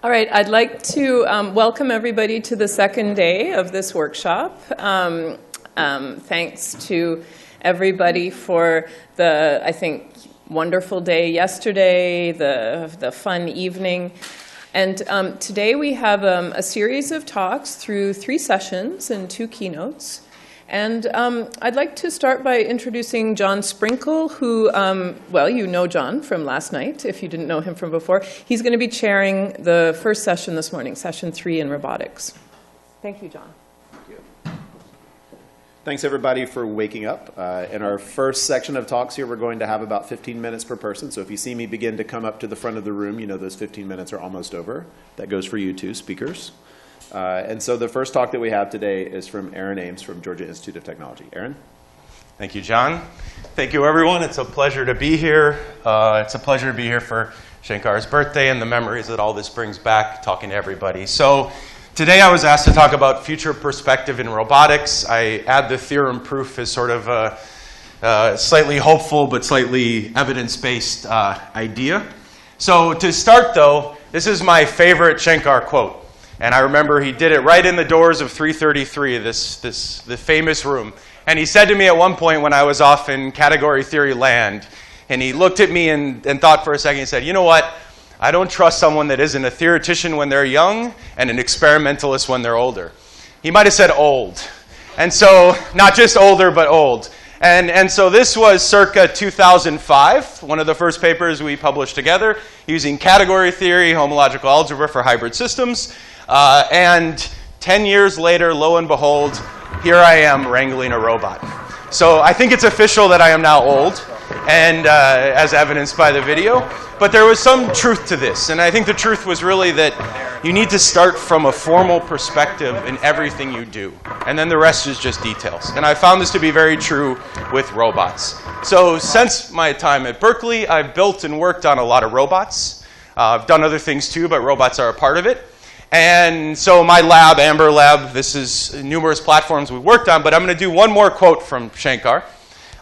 All right, I'd like to welcome everybody to the second day of this workshop. Thanks to everybody for the, I think, wonderful day yesterday, the fun evening. And today we have a series of talks through 3 sessions and 2 keynotes. And I'd like to start by introducing John Sprinkle, who, well, you know John from last night, if you didn't know him from before. He's going to be chairing the first session this morning, session 3 in robotics. Thank you, John. Thank you. Thanks, everybody, for waking up. In our first section of talks here, we're going to have about 15 minutes per person. So if you see me begin to come up to the front of the room, you know those 15 minutes are almost over. That goes for you too, speakers. And so the first talk that we have today is from Ames from Georgia Institute of Technology. Aaron? Thank you, John. Thank you, everyone. It's a pleasure to be here. It's a pleasure to be here for Shankar's birthday and the memories that all this brings back, talking to everybody. So today I was asked to talk about future perspective in robotics. I add the theorem-proof as sort of a slightly hopeful but slightly evidence-based idea. So to start, though, this is my favorite Shankar quote. And I remember he did it right in the doors of 333, the famous room. And he said to me at one point when I was off in category theory land, and he looked at me and thought for a second, he said, you know what? I don't trust someone that isn't a theoretician when they're young and an experimentalist when they're older. He might have said old. And so, not just older, but old. And so this was circa 2005, one of the first papers we published together, using category theory, homological algebra for hybrid systems. And 10 years later, lo and behold, here I am wrangling a robot. So I think it's official that I am now old, and as evidenced by the video. But there was some truth to this, and I think the truth was really that you need to start from a formal perspective in everything you do, and then the rest is just details. And I found this to be very true with robots. So since my time at Berkeley, I've built and worked on a lot of robots. I've done other things too, but robots are a part of it. And so my lab, Amber Lab, this is numerous platforms we've worked on, but I'm going to do one more quote from Shankar.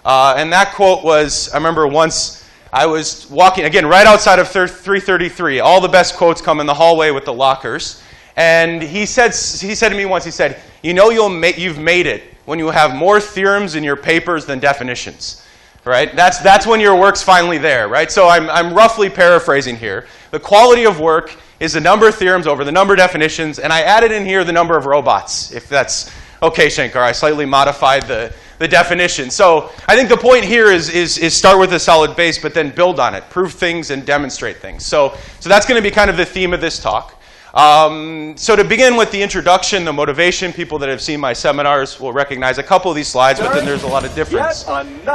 And that quote was, I remember once I was walking, again, right outside of 333. All the best quotes come in the hallway with the lockers. And he said to me once, he said, you know you've made it when you have more theorems in your papers than definitions. Right? That's when your work's finally there, right? So I'm roughly paraphrasing here. The quality of work is the number of theorems over the number of definitions, and I added in here the number of robots, if that's okay, Shankar. I slightly modified the definition. So I think the point here is start with a solid base, but then build on it, prove things and demonstrate things. So that's going to be kind of the theme of this talk. So to begin with the introduction, the motivation, people that have seen my seminars will recognize a couple of these slides, but then there's a lot of difference.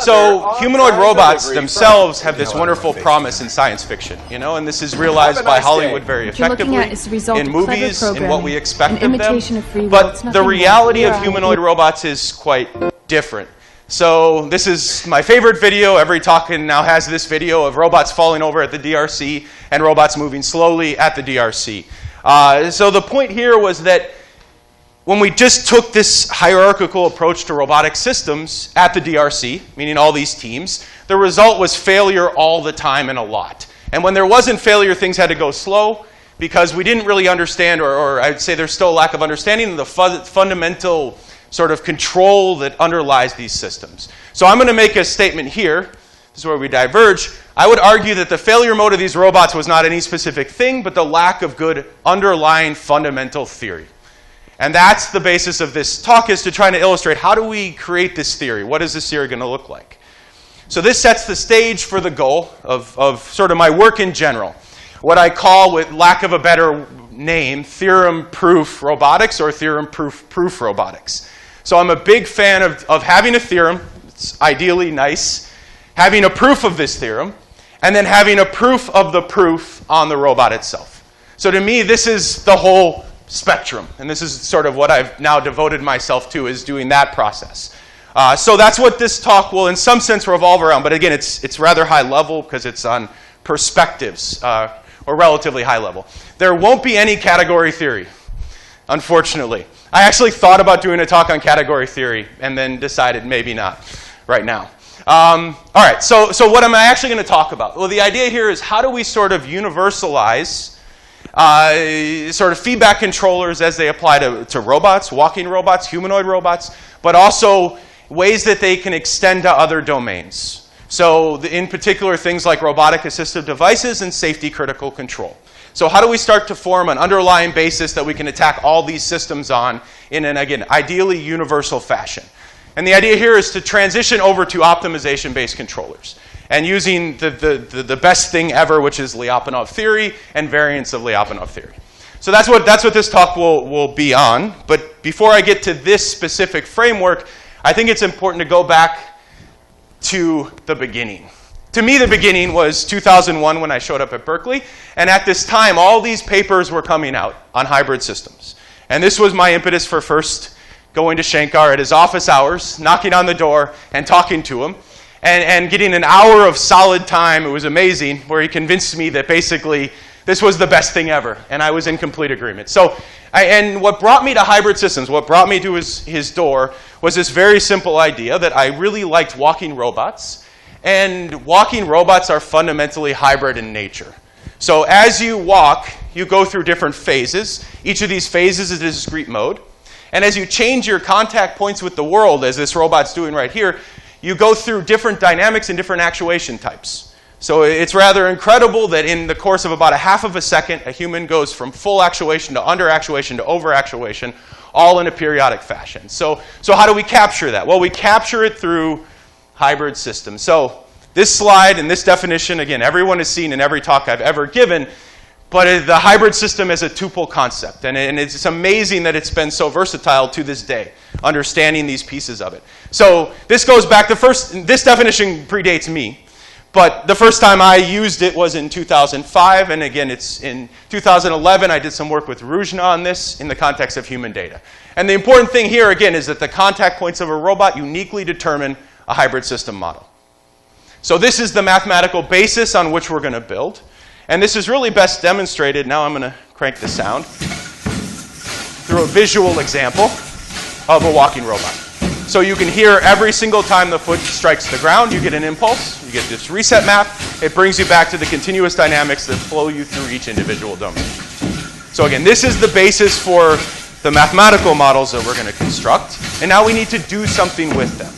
So humanoid robots themselves have this wonderful promise in science fiction, you know, and this is realized by Hollywood very effectively in movies, in what we expect of them. But the reality of humanoid robots is quite different. So this is my favorite video. Every talk now has this video of robots falling over at the DRC and robots moving slowly at the DRC. So the point here was that when we just took this hierarchical approach to robotic systems at the DRC, meaning all these teams, the result was failure all the time and a lot. And when there wasn't failure, things had to go slow because we didn't really understand, or I'd say there's still a lack of understanding of the fundamental sort of control that underlies these systems. So I'm going to make a statement here. This is where we diverge. I would argue that the failure mode of these robots was not any specific thing, but the lack of good underlying fundamental theory. And that's the basis of this talk, is to try to illustrate how do we create this theory? What is this theory going to look like? So this sets the stage for the goal of sort of my work in general. What I call, with lack of a better name, theorem-proof robotics or theorem-proof robotics. So I'm a big fan of having a theorem. It's ideally nice. Having a proof of this theorem, and then having a proof of the proof on the robot itself. So to me, this is the whole spectrum, and this is sort of what I've now devoted myself to, is doing that process. So that's what this talk will, in some sense, revolve around. But again, it's rather high level because it's on perspectives, or relatively high level. There won't be any category theory, unfortunately. I actually thought about doing a talk on category theory, and then decided maybe not right now. All right, so what am I actually going to talk about? Well, the idea here is how do we sort of universalize sort of feedback controllers as they apply to robots, walking robots, humanoid robots, but also ways that they can extend to other domains. So in particular, things like robotic assistive devices and safety critical control. So how do we start to form an underlying basis that we can attack all these systems on in an, again, ideally universal fashion? And the idea here is to transition over to optimization-based controllers and using the best thing ever, which is Lyapunov theory and variants of Lyapunov theory. So that's what this talk will be on. But before I get to this specific framework, I think it's important to go back to the beginning. To me, the beginning was 2001 when I showed up at Berkeley. And at this time, all these papers were coming out on hybrid systems. And this was my impetus for first going to Shankar at his office hours, knocking on the door and talking to him, and getting an hour of solid time. It was amazing, where he convinced me that basically this was the best thing ever. And I was in complete agreement. So, and what brought me to hybrid systems, what brought me to his door, was this very simple idea that I really liked walking robots. And walking robots are fundamentally hybrid in nature. So as you walk, you go through different phases. Each of these phases is a discrete mode. And as you change your contact points with the world, as this robot's doing right here, you go through different dynamics and different actuation types. So it's rather incredible that in the course of about a half of a second, a human goes from full actuation to under actuation to over actuation, all in a periodic fashion. So how do we capture that? Well, we capture it through hybrid systems. So this slide and this definition, again, everyone has seen in every talk I've ever given, but the hybrid system is a tuple concept. And it's amazing that it's been so versatile to this day, understanding these pieces of it. So this goes back, this definition predates me, but the first time I used it was in 2005, and again, it's in 2011, I did some work with Ruzhna on this in the context of human data. And the important thing here, again, is that the contact points of a robot uniquely determine a hybrid system model. So this is the mathematical basis on which we're going to build. And this is really best demonstrated, now I'm going to crank the sound, through a visual example of a walking robot. So you can hear every single time the foot strikes the ground, you get an impulse, you get this reset map, it brings you back to the continuous dynamics that flow you through each individual domain. So again, this is the basis for the mathematical models that we're going to construct, and now we need to do something with them.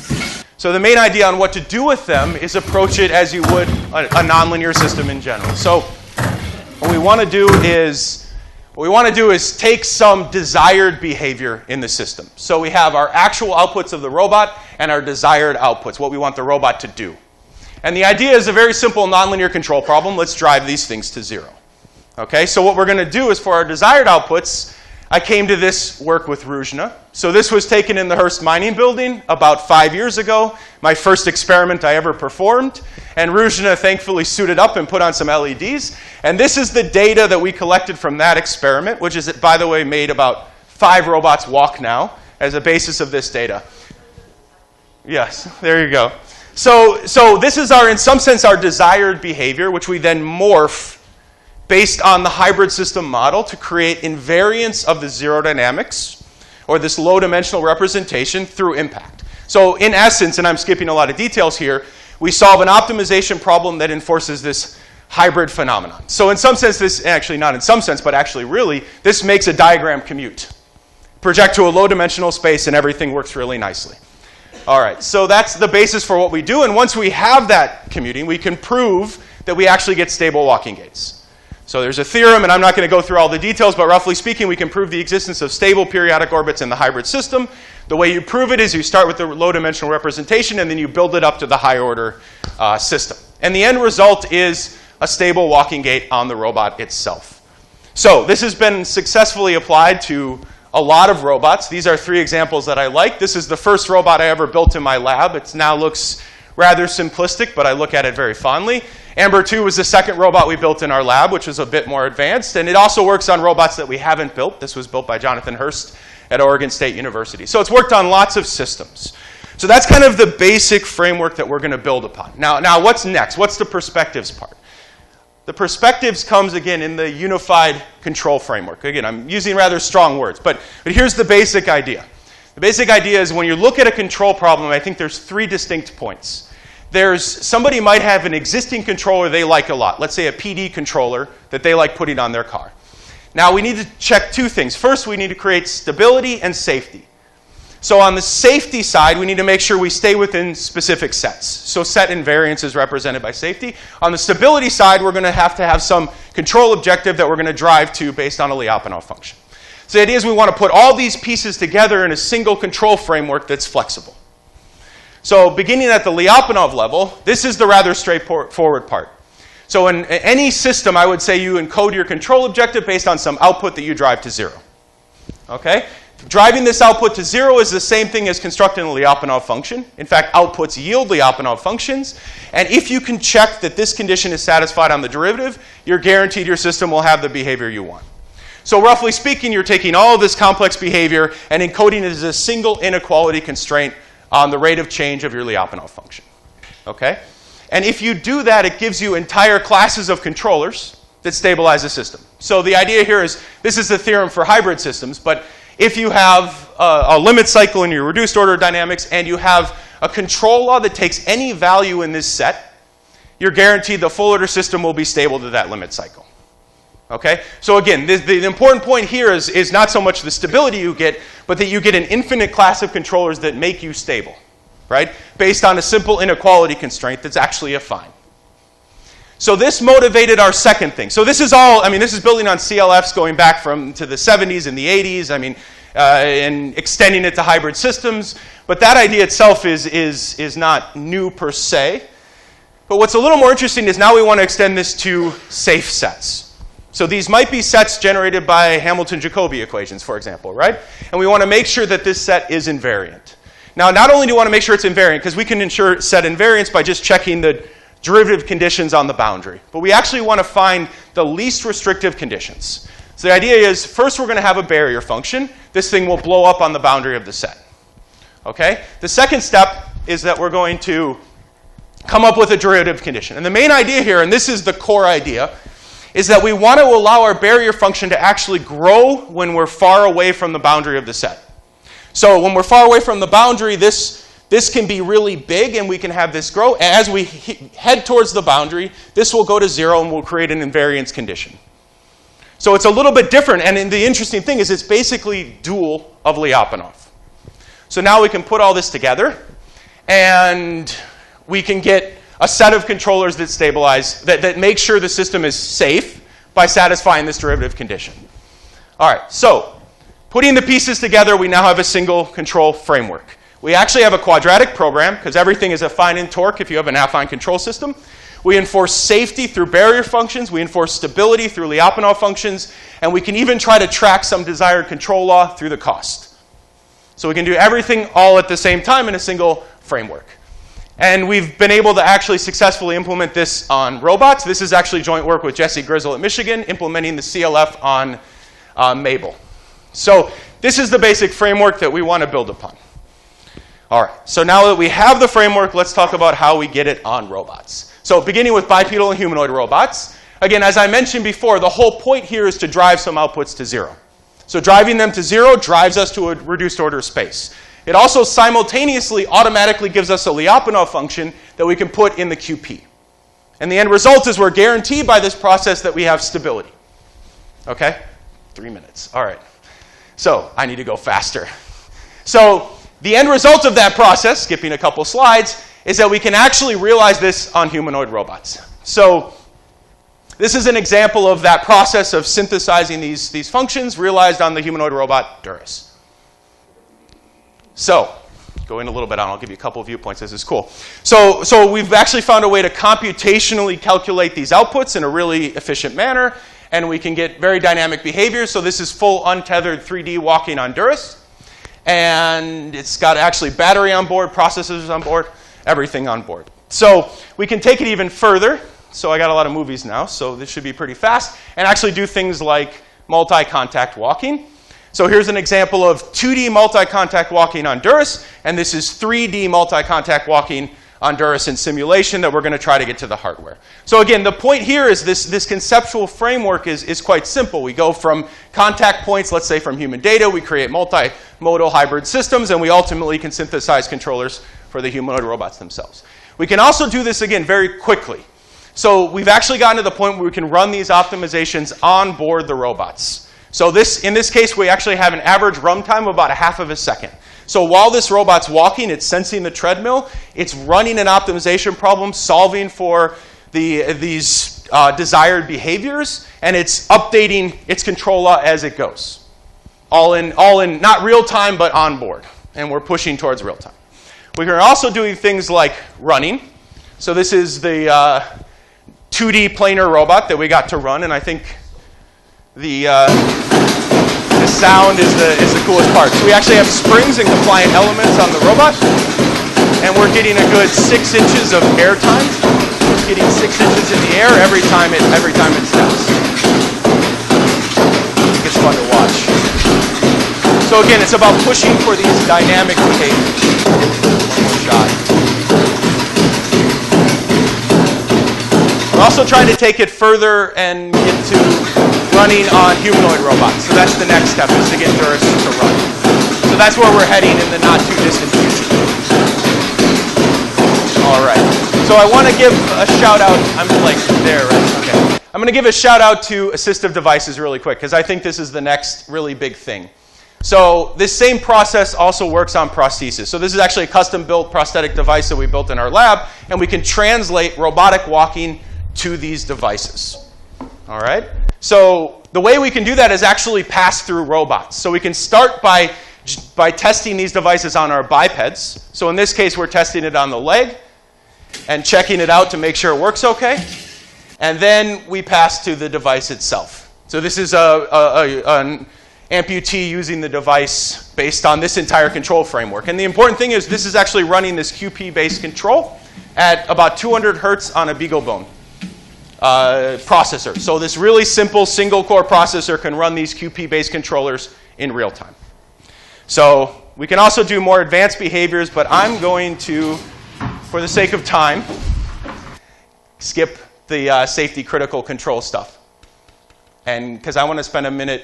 So the main idea on what to do with them is approach it as you would a nonlinear system in general. So what we want to do is take some desired behavior in the system. So we have our actual outputs of the robot and our desired outputs, what we want the robot to do. And the idea is a very simple nonlinear control problem. Let's drive these things to zero. Okay, so what we're going to do is for our desired outputs, I came to this work with Ruzhna. So this was taken in the Hearst Mining Building about 5 years ago, my first experiment I ever performed. And Ruzhna thankfully suited up and put on some LEDs. And this is the data that we collected from that experiment, which is, by the way, made about 5 robots walk now as a basis of this data. Yes, there you go. So this is in some sense, our desired behavior, which we then morph based on the hybrid system model to create invariance of the zero dynamics, or this low-dimensional representation, through impact. So in essence, and I'm skipping a lot of details here, we solve an optimization problem that enforces this hybrid phenomenon. So in some sense, this, actually not in some sense, but actually really, this makes a diagram commute. Project to a low-dimensional space and everything works really nicely. All right, so that's the basis for what we do, and once we have that commuting, we can prove that we actually get stable walking gaits. So there's a theorem, and I'm not going to go through all the details, but roughly speaking, we can prove the existence of stable periodic orbits in the hybrid system. The way you prove it is you start with the low-dimensional representation, and then you build it up to the high-order system. And the end result is a stable walking gait on the robot itself. So this has been successfully applied to a lot of robots. These are 3 examples that I like. This is the first robot I ever built in my lab. It now looks rather simplistic, but I look at it very fondly. Amber 2 was the second robot we built in our lab, which was a bit more advanced. And it also works on robots that we haven't built. This was built by Jonathan Hurst at Oregon State University. So it's worked on lots of systems. So that's kind of the basic framework that we're going to build upon. Now what's next? What's the perspectives part? The perspectives comes, again, in the unified control framework. Again, I'm using rather strong words, but here's the basic idea. The basic idea is when you look at a control problem, I think there's 3 distinct points. Somebody might have an existing controller they like a lot. Let's say a PD controller that they like putting on their car. Now we need to check two things. First, we need to create stability and safety. So on the safety side, we need to make sure we stay within specific sets. So set invariance is represented by safety. On the stability side, we're going to have some control objective that we're going to drive to based on a Lyapunov function. So the idea is we want to put all these pieces together in a single control framework that's flexible. So beginning at the Lyapunov level, this is the rather straightforward part. So in any system, I would say you encode your control objective based on some output that you drive to 0. Okay? Driving this output to 0 is the same thing as constructing a Lyapunov function. In fact, outputs yield Lyapunov functions. And if you can check that this condition is satisfied on the derivative, you're guaranteed your system will have the behavior you want. So roughly speaking, you're taking all of this complex behavior and encoding it as a single inequality constraint on the rate of change of your Lyapunov function. Okay? And if you do that, it gives you entire classes of controllers that stabilize the system. So the idea here is, this is the theorem for hybrid systems, but if you have a limit cycle in your reduced order dynamics and you have a control law that takes any value in this set, you're guaranteed the full order system will be stable to that limit cycle. Okay? So again, the important point here is not so much the stability you get, but that you get an infinite class of controllers that make you stable, right? Based on a simple inequality constraint that's actually affine. So this motivated our second thing. So this is all, this is building on CLFs going back to the 70s and the 80s, and extending it to hybrid systems. But that idea itself is not new per se. But what's a little more interesting is now we want to extend this to safe sets. So these might be sets generated by Hamilton-Jacobi equations, for example, right? And we want to make sure that this set is invariant. Now, not only do we want to make sure it's invariant, because we can ensure set invariance by just checking the derivative conditions on the boundary. But we actually want to find the least restrictive conditions. So the idea is, first we're going to have a barrier function. This thing will blow up on the boundary of the set. Okay? The second step is that we're going to come up with a derivative condition. And the main idea here, and this is the core idea, is that we want to allow our barrier function to actually grow when we're far away from the boundary of the set. So when we're far away from the boundary, this can be really big, and we can have this grow. As we head towards the boundary, this will go to 0, and we'll create an invariance condition. So it's a little bit different, and the interesting thing is it's basically dual of Lyapunov. So now we can put all this together, and we can get a set of controllers that stabilize, that make sure the system is safe by satisfying this derivative condition. All right, so putting the pieces together, we now have a single control framework. We actually have a quadratic program, because everything is affine in torque if you have an affine control system. We enforce safety through barrier functions. We enforce stability through Lyapunov functions. And we can even try to track some desired control law through the cost. So we can do everything all at the same time in a single framework. And we've been able to actually successfully implement this on robots. This is actually joint work with Jesse Grizzle at Michigan, implementing the CLF on Mabel. So this is the basic framework that we want to build upon. All right, so now that we have the framework, let's talk about how we get it on robots. So beginning with bipedal and humanoid robots. Again, as I mentioned before, the whole point here is to drive some outputs to 0. So driving them to 0 drives us to a reduced order space. It also simultaneously automatically gives us a Lyapunov function that we can put in the QP. And the end result is we're guaranteed by this process that we have stability. Okay? 3 minutes. All right. So I need to go faster. So the end result of that process, skipping a couple slides, is that we can actually realize this on humanoid robots. So this is an example of that process of synthesizing these functions realized on the humanoid robot Duris. So going a little bit on, I'll give you a couple of viewpoints. This is cool. So we've actually found a way to computationally calculate these outputs in a really efficient manner, and we can get very dynamic behaviors. So this is full untethered 3D walking on Duris. And it's got actually battery on board, processors on board, everything on board. So we can take it even further. So I got a lot of movies now, so this should be pretty fast. And actually do things like multi-contact walking. So here's an example of 2D multi-contact walking on Duris. And this is 3D multi-contact walking on Duris in simulation that we're going to try to get to the hardware. So again, the point here is this conceptual framework is quite simple. We go from contact points, let's say from human data, we create multimodal hybrid systems, and we ultimately can synthesize controllers for the humanoid robots themselves. We can also do this, again, very quickly. So we've actually gotten to the point where we can run these optimizations on board the robots. So in this case, we actually have an average runtime of about a half of a second. So while this robot's walking, it's sensing the treadmill, it's running an optimization problem, solving for these desired behaviors, and it's updating its controller as it goes. All in, not real time, but on board. And we're pushing towards real time. We are also doing things like running. So this is the 2D planar robot that we got to run, and I think the sound is the coolest part. So we actually have springs and compliant elements on the robot, and we're getting a good 6 inches of air time. It's getting 6 inches in the air every time it steps. It's fun to watch. So again, it's about pushing for these dynamic behaviors. One more shot. We're also trying to take it further and get to running on humanoid robots. So that's the next step, is to get Durus to run. So that's where we're heading in the not too distant future. All right. So I want to give a shout out. I'm like there, right? Okay. I'm going to give a shout out to assistive devices really quick, because I think this is the next really big thing. So this same process also works on prosthesis. So this is actually a custom-built prosthetic device that we built in our lab, and we can translate robotic walking to these devices. All right? So the way we can do that is actually pass through robots. So we can start by testing these devices on our bipeds. So in this case, we're testing it on the leg and checking it out to make sure it works okay. And then we pass to the device itself. So this is an amputee using the device based on this entire control framework. And the important thing is this is actually running this QP-based control at about 200 hertz on a BeagleBone processor. So this really simple single-core processor can run these QP-based controllers in real time. So we can also do more advanced behaviors, but I'm going to, for the sake of time, skip the safety critical control stuff. And because I want to spend a minute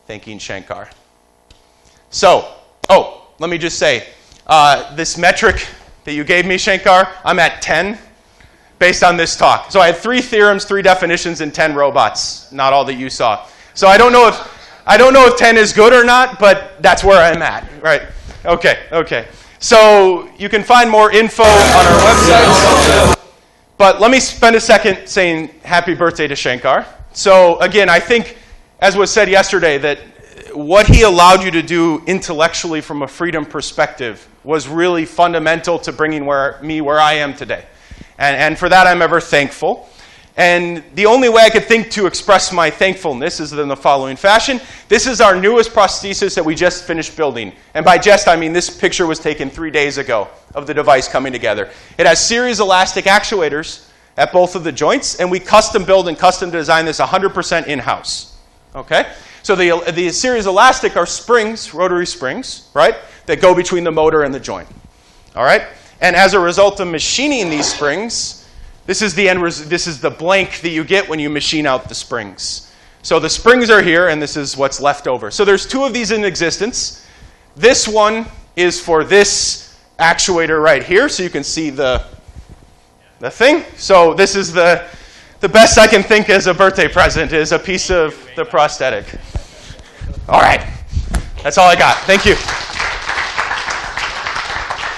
thanking Shankar. So, let me just say, this metric that you gave me, Shankar, I'm at 10 based on this talk. So I had 3 theorems, 3 definitions, and 10 robots, not all that you saw. So I don't know if 10 is good or not, but that's where I'm at, right? Okay. So you can find more info on our website. But let me spend a second saying happy birthday to Shankar. So again, I think, as was said yesterday, that what he allowed you to do intellectually from a freedom perspective was really fundamental to bringing me where I am today. And for that, I'm ever thankful. And the only way I could think to express my thankfulness is in the following fashion. This is our newest prosthesis that we just finished building. And by just, I mean this picture was taken 3 days ago of the device coming together. It has series elastic actuators at both of the joints, and we custom build and custom design this 100% in-house. Okay? So the series elastic are springs, rotary springs, right, that go between the motor and the joint. All right? And as a result of machining these springs, this is the blank that you get when you machine out the springs. So the springs are here, and this is what's left over. So there's 2 of these in existence. This one is for this actuator right here, so you can see the thing. So this is the best I can think as a birthday present is a piece of the prosthetic. All right. That's all I got. Thank you.